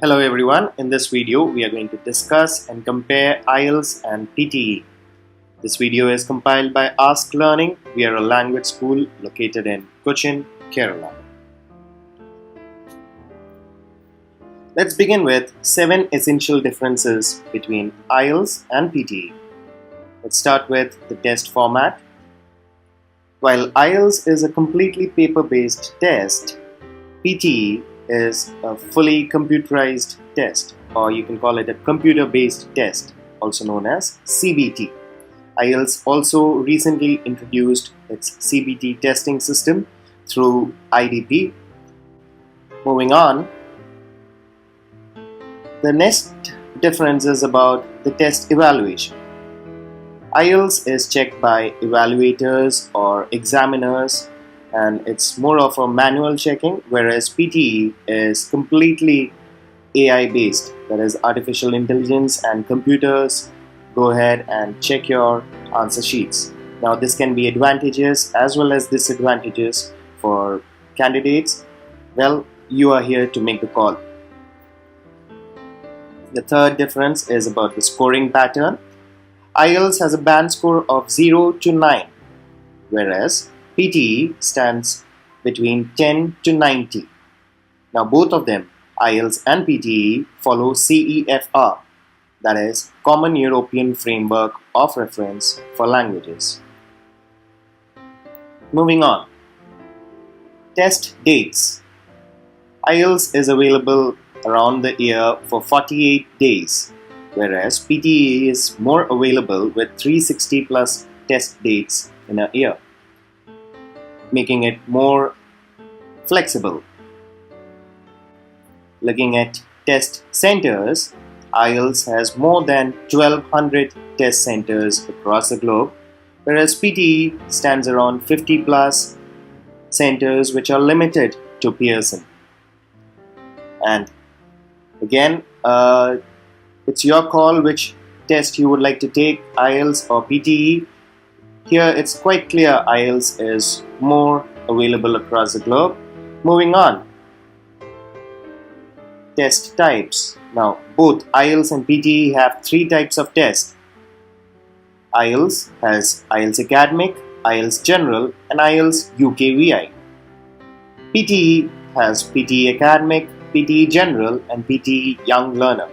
Hello everyone, in this video we are going to discuss and compare IELTS and PTE. This video is compiled by Ask Learning. We are a language school located in Cochin, Kerala. Let's begin with 7 essential differences between IELTS and PTE. Let's start with the test format. While IELTS is a completely paper-based test, PTE is a fully computerized test, or you can call it a computer-based test, also known as CBT. IELTS also recently introduced its CBT testing system through IDP. Moving on, the next difference is about the test evaluation. IELTS is checked by evaluators or examiners, and it's more of a manual checking, whereas PTE is completely AI based, that is artificial intelligence and computers go ahead and check your answer sheets. Now this can be advantageous as well as disadvantages for candidates. Well, you are here to make the call. The third difference is about the scoring pattern. IELTS has a band score of 0 to 9, whereas PTE stands between 10 to 90. Now both of them, IELTS and PTE, follow CEFR, that is Common European Framework of Reference for Languages. Moving on. Test dates. IELTS is available around the year for 48 days, whereas PTE is more available with 360 plus test dates in a year, making it more flexible. Looking at test centers, IELTS has more than 1200 test centers across the globe, whereas PTE stands around 50 plus centers which are limited to Pearson. And again, it's your call which test you would like to take, IELTS or PTE. Here it's quite clear IELTS is more available across the globe. Moving on. Test types. Now both IELTS and PTE have 3 types of tests. IELTS has IELTS Academic, IELTS General and IELTS UKVI. PTE has PTE Academic, PTE General and PTE Young Learner.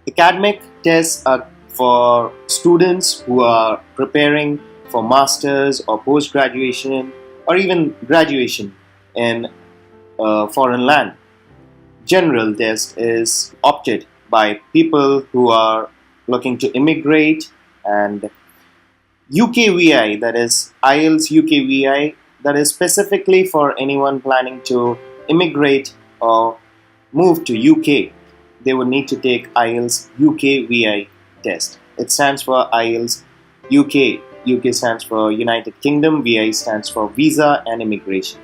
Academic tests are for students who are preparing for masters or post-graduation or even graduation in a foreign land. General test is opted by people who are looking to immigrate, and UKVI, that is IELTS UKVI, that is specifically for anyone planning to immigrate or move to UK. They would need to take IELTS UKVI test. It stands for IELTS UK. UK stands for United Kingdom, VI stands for Visa and Immigration.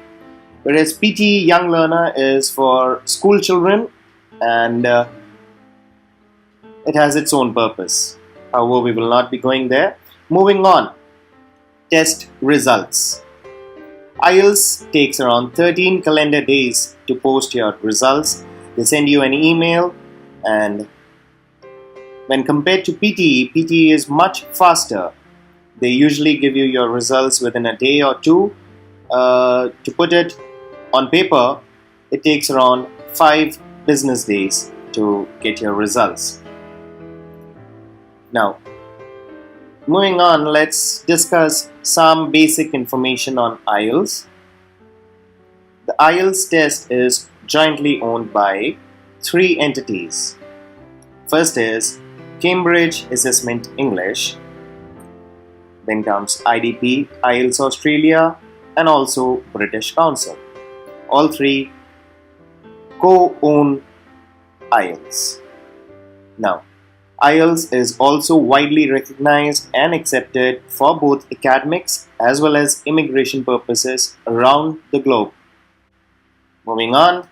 Whereas PTE Young Learner is for school children, and it has its own purpose. However, we will not be going there. Moving on, test results. IELTS takes around 13 calendar days to post your results. They send you an email, and when compared to PTE, PTE is much faster. They usually give you your results within a day or two. To put it on paper, it takes around 5 business days to get your results. Now, moving on, let's discuss some basic information on IELTS. The IELTS test is jointly owned by 3 entities. First is Cambridge Assessment English, then comes IDP, IELTS Australia, and also British Council. All 3 co-own IELTS. Now, IELTS is also widely recognized and accepted for both academics as well as immigration purposes around the globe. Moving on.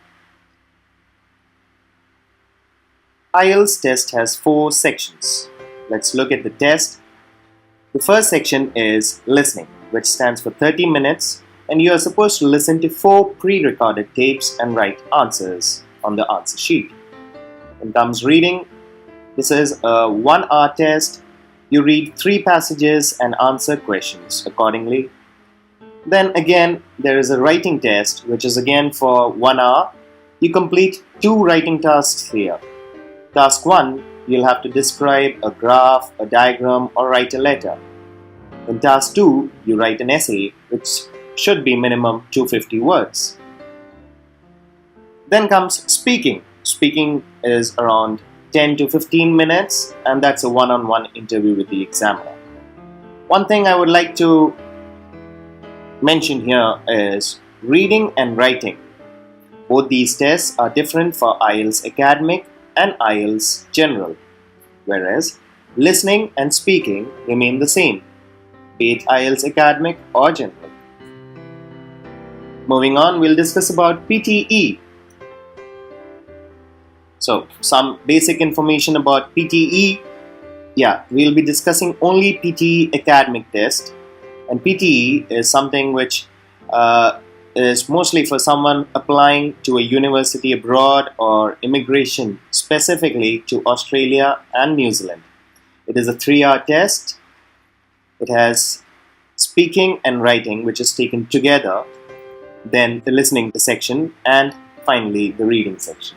IELTS test has 4 sections. Let's look at the test. The first section is listening, which stands for 30 minutes, and you are supposed to listen to 4 pre-recorded tapes and write answers. on the answer sheet. Then comes reading. This is a 1-hour test. You read 3 passages and answer questions accordingly. Then again, there is a writing test, which is again for 1 hour. You complete 2 writing tasks here. Task 1, you'll have to describe a graph, a diagram, or write a letter. In task 2, you write an essay, which should be minimum 250 words. Then comes speaking. Speaking is around 10 to 15 minutes, and that's a one-on-one interview with the examiner. One thing I would like to mention here is reading and writing. Both these tests are different for IELTS Academic and IELTS General, whereas listening and speaking remain the same, be it IELTS Academic or General. Moving on, we'll discuss about PTE. So, some basic information about PTE. Yeah, we'll be discussing only PTE Academic test. And PTE is something which is mostly for someone applying to a university abroad or immigration specifically to Australia and New Zealand. It is a 3-hour test. It has speaking and writing, which is taken together, then the listening section, and finally the reading section.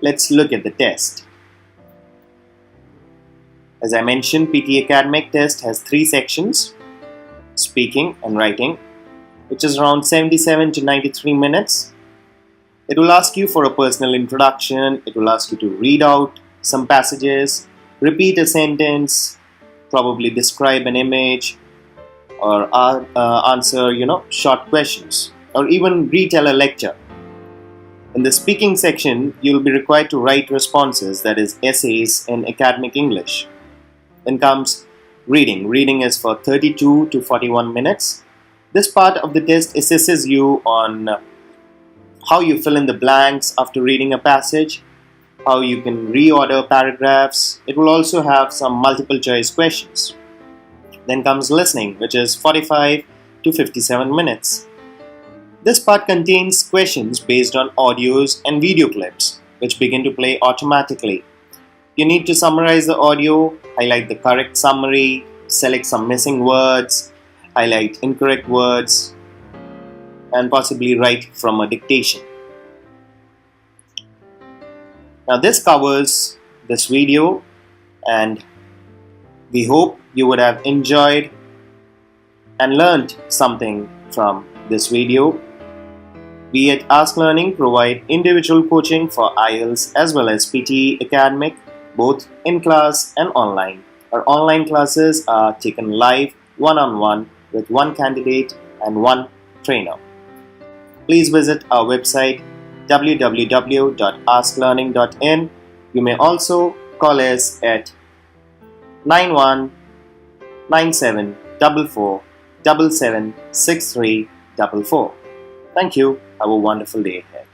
Let's look at the test. As I mentioned, PTE Academic test has 3 sections: speaking and writing, which is around 77 to 93 minutes. It will ask you for a personal introduction. It will ask you to read out some passages, repeat a sentence, probably describe an image, or answer short questions, or even retell a lecture. In the speaking section, you will be required to write responses, that is essays in academic English. Then comes reading. Reading is for 32 to 41 minutes. This part of the test assesses you on how you fill in the blanks after reading a passage, how you can reorder paragraphs. It will also have some multiple choice questions. Then comes listening, which is 45 to 57 minutes. This part contains questions based on audios and video clips, which begin to play automatically. You need to summarize the audio, highlight the correct summary, select some missing words, highlight incorrect words, and possibly write from a dictation. Now this covers this video, and we hope you would have enjoyed and learned something from this video. We at Ask Learning provide individual coaching for IELTS as well as PTE Academic, both in class and online. Our online classes are taken live one-on-one with one candidate and one trainer. Please visit our website www.asklearning.in. You may also call us at 919744776344. Thank you. Have a wonderful day ahead.